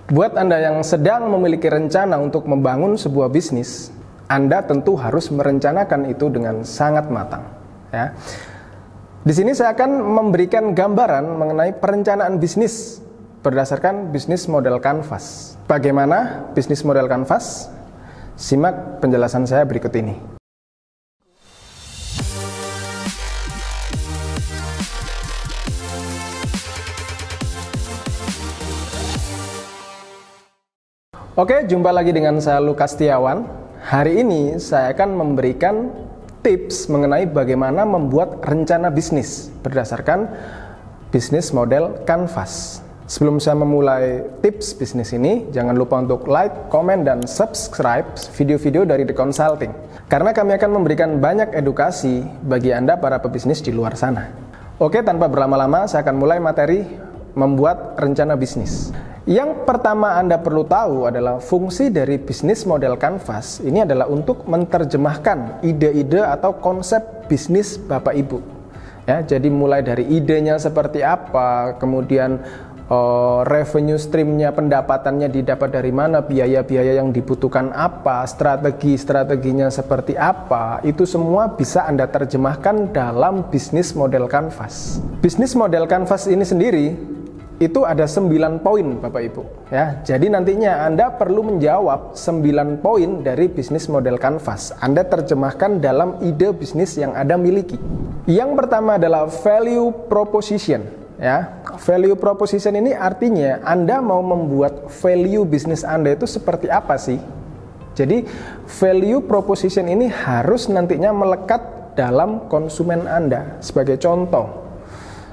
Buat Anda yang sedang memiliki rencana untuk membangun sebuah bisnis, Anda tentu harus merencanakan itu dengan sangat matang. Ya. Di sini saya akan memberikan gambaran mengenai perencanaan bisnis berdasarkan bisnis model Canvas. Bagaimana bisnis model Canvas? Simak penjelasan saya berikut ini. Oke, jumpa lagi dengan saya Lukas Setiawan. Hari ini saya akan memberikan tips mengenai bagaimana membuat rencana bisnis berdasarkan bisnis model Canvas. Sebelum saya memulai tips bisnis ini, jangan lupa untuk like, komen, dan subscribe video-video dari The Consulting. Karena kami akan memberikan banyak edukasi bagi Anda para pebisnis di luar sana. Oke, tanpa berlama-lama, saya akan mulai materi membuat rencana bisnis. Yang pertama Anda perlu tahu adalah fungsi dari bisnis model Canvas ini adalah untuk menerjemahkan ide-ide atau konsep bisnis Bapak Ibu. Ya, jadi mulai dari idenya seperti apa, kemudian revenue streamnya, pendapatannya didapat dari mana, biaya-biaya yang dibutuhkan apa, strategi-strateginya seperti apa, itu semua bisa Anda terjemahkan dalam bisnis model Canvas. Bisnis model Canvas ini sendiri itu ada 9 poin Bapak Ibu ya. Jadi nantinya Anda perlu menjawab 9 poin dari bisnis model Canvas. Anda terjemahkan dalam ide bisnis yang Anda miliki. Yang pertama adalah value proposition ya. Value proposition ini artinya Anda mau membuat value bisnis Anda itu seperti apa sih? Jadi value proposition ini harus nantinya melekat dalam konsumen Anda. Sebagai contoh,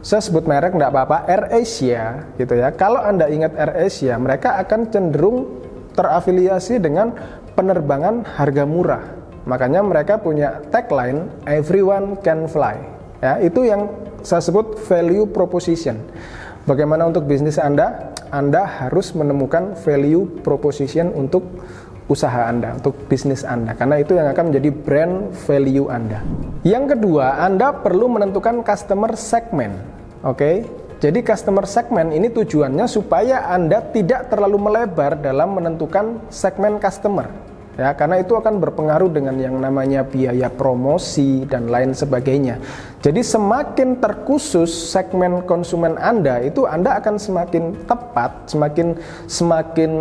saya sebut merek enggak apa-apa, AirAsia gitu ya. Kalau Anda ingat AirAsia, mereka akan cenderung terafiliasi dengan penerbangan harga murah. Makanya mereka punya tagline everyone can fly. Ya, itu yang saya sebut value proposition. Bagaimana untuk bisnis Anda? Anda harus menemukan value proposition untuk usaha Anda, untuk bisnis Anda, karena itu yang akan menjadi brand value Anda. Yang kedua, Anda perlu menentukan customer segment. Oke, jadi customer segment ini tujuannya supaya Anda tidak terlalu melebar dalam menentukan segmen customer. Ya, karena itu akan berpengaruh dengan yang namanya biaya promosi dan lain sebagainya. Jadi semakin terkhusus segmen konsumen Anda, itu Anda akan semakin tepat,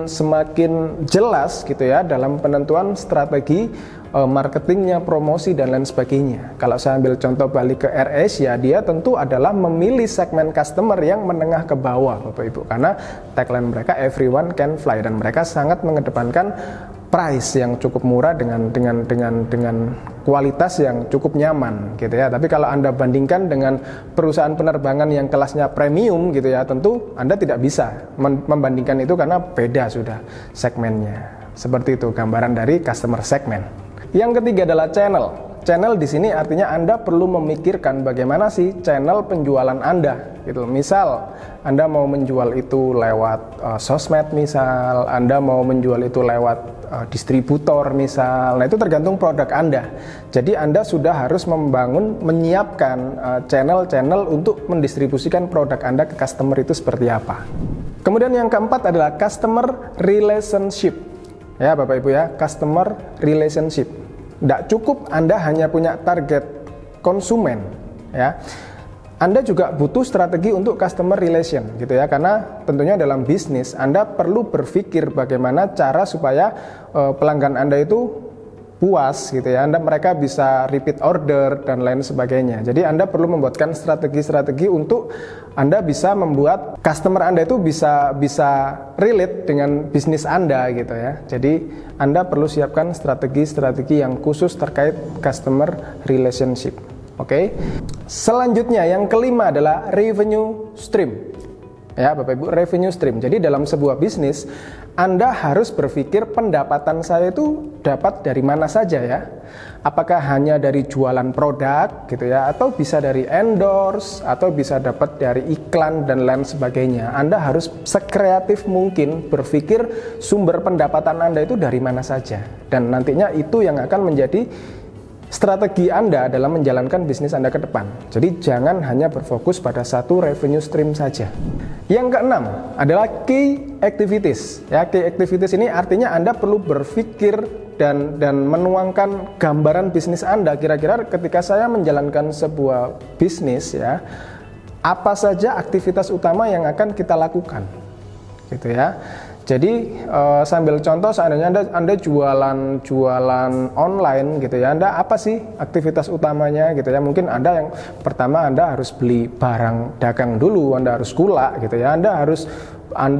semakin jelas gitu ya dalam penentuan strategi marketingnya, promosi dan lain sebagainya. Kalau saya ambil contoh balik ke AirAsia, dia tentu adalah memilih segmen customer yang menengah ke bawah Bapak Ibu, karena tagline mereka everyone can fly dan mereka sangat mengedepankan price yang cukup murah dengan kualitas yang cukup nyaman gitu ya. Tapi kalau Anda bandingkan dengan perusahaan penerbangan yang kelasnya premium gitu ya, tentu Anda tidak bisa membandingkan itu karena beda sudah segmennya. Seperti itu gambaran dari customer segment. Yang ketiga adalah channel. Channel di sini artinya Anda perlu memikirkan bagaimana sih channel penjualan Anda gitu. Misal Anda mau menjual itu lewat sosmed, misal Anda mau menjual itu lewat distributor misal. Nah, itu tergantung produk Anda. Jadi Anda sudah harus menyiapkan channel-channel untuk mendistribusikan produk Anda ke customer itu seperti apa. Kemudian yang keempat adalah customer relationship. Ya Bapak Ibu ya, customer relationship. Tidak cukup Anda hanya punya target konsumen ya. Anda juga butuh strategi untuk customer relation gitu ya, karena tentunya dalam bisnis Anda perlu berpikir bagaimana cara supaya pelanggan Anda itu puas gitu ya, mereka bisa repeat order dan lain sebagainya. Jadi Anda perlu membuatkan strategi-strategi untuk Anda bisa membuat customer Anda itu bisa relate dengan bisnis Anda gitu ya. Jadi Anda perlu siapkan strategi-strategi yang khusus terkait customer relationship. Oke. Selanjutnya yang kelima adalah revenue stream. Ya Bapak Ibu, revenue stream. Jadi dalam sebuah bisnis Anda harus berpikir pendapatan saya itu dapat dari mana saja ya. Apakah hanya dari jualan produk gitu ya, atau bisa dari endorse, atau bisa dapat dari iklan dan lain sebagainya. Anda harus sekreatif mungkin berpikir sumber pendapatan Anda itu dari mana saja. Dan nantinya itu yang akan menjadi strategi Anda dalam menjalankan bisnis Anda ke depan. Jadi jangan hanya berfokus pada satu revenue stream saja. Yang keenam adalah key activities. Ya, key activities ini artinya Anda perlu berpikir dan menuangkan gambaran bisnis Anda. Kira-kira ketika saya menjalankan sebuah bisnis, ya, apa saja aktivitas utama yang akan kita lakukan, gitu ya. Jadi sambil contoh, seandainya Anda jualan online gitu ya, Anda apa sih aktivitas utamanya gitu ya? Mungkin Anda yang pertama Anda harus beli barang dagang dulu, Anda harus kulak gitu ya, Anda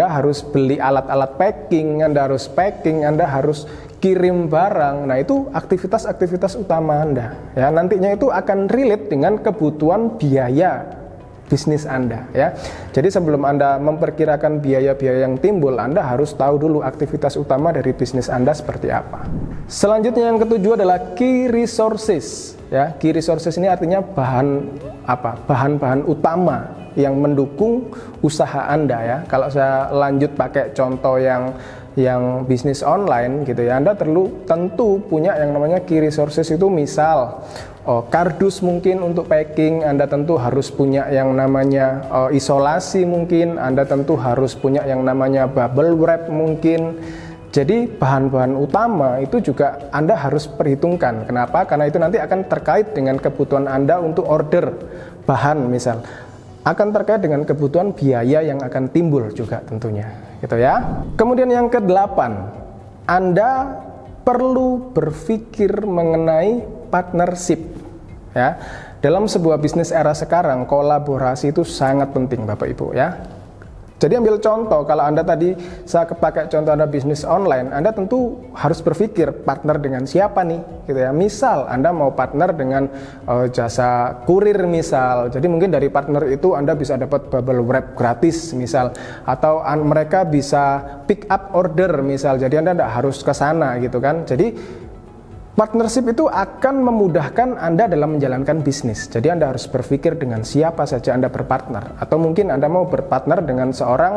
harus beli alat-alat packing, Anda harus packing, Anda harus kirim barang. Nah, itu aktivitas-aktivitas utama Anda ya. Nantinya itu akan relate dengan kebutuhan biaya bisnis Anda ya. Jadi sebelum Anda memperkirakan biaya-biaya yang timbul, Anda harus tahu dulu aktivitas utama dari bisnis Anda seperti apa. Selanjutnya yang ketujuh adalah key resources ya. Key resources ini artinya bahan-bahan utama yang mendukung usaha Anda ya. Kalau saya lanjut pakai contoh yang bisnis online gitu ya, Anda tentu punya yang namanya key resources. Itu misal kardus mungkin untuk packing, Anda tentu harus punya yang namanya isolasi mungkin, Anda tentu harus punya yang namanya bubble wrap mungkin. Jadi bahan-bahan utama itu juga Anda harus perhitungkan. Kenapa? Karena itu nanti akan terkait dengan kebutuhan Anda untuk order bahan misal. Akan terkait dengan kebutuhan biaya yang akan timbul juga tentunya, gitu ya. Kemudian yang kedelapan, Anda perlu berpikir mengenai partnership ya. Dalam sebuah bisnis era sekarang, kolaborasi itu sangat penting Bapak Ibu ya. Jadi ambil contoh, kalau Anda tadi saya pakai contoh Anda bisnis online, Anda tentu harus berpikir partner dengan siapa nih gitu ya. Misal Anda mau partner dengan jasa kurir misal. Jadi mungkin dari partner itu Anda bisa dapat bubble wrap gratis misal, atau mereka bisa pick up order misal. Jadi Anda tidak harus ke sana gitu kan. Jadi partnership itu akan memudahkan Anda dalam menjalankan bisnis. Jadi Anda harus berpikir dengan siapa saja Anda berpartner. Atau mungkin Anda mau berpartner dengan seorang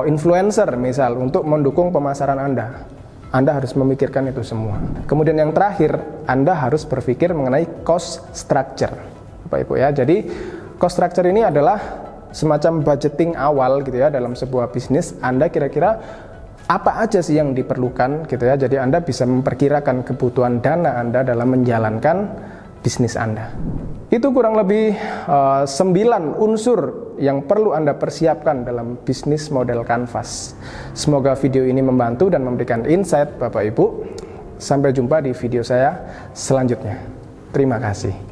influencer misal untuk mendukung pemasaran Anda. Anda harus memikirkan itu semua. Kemudian yang terakhir, Anda harus berpikir mengenai cost structure, Bapak Ibu ya. Jadi cost structure ini adalah semacam budgeting awal gitu ya dalam sebuah bisnis. Anda kira-kira apa aja sih yang diperlukan gitu ya. Jadi Anda bisa memperkirakan kebutuhan dana Anda dalam menjalankan bisnis Anda. Itu kurang lebih 9 unsur yang perlu Anda persiapkan dalam bisnis model Canvas. Semoga video ini membantu dan memberikan insight Bapak Ibu. Sampai jumpa di video saya selanjutnya. Terima kasih.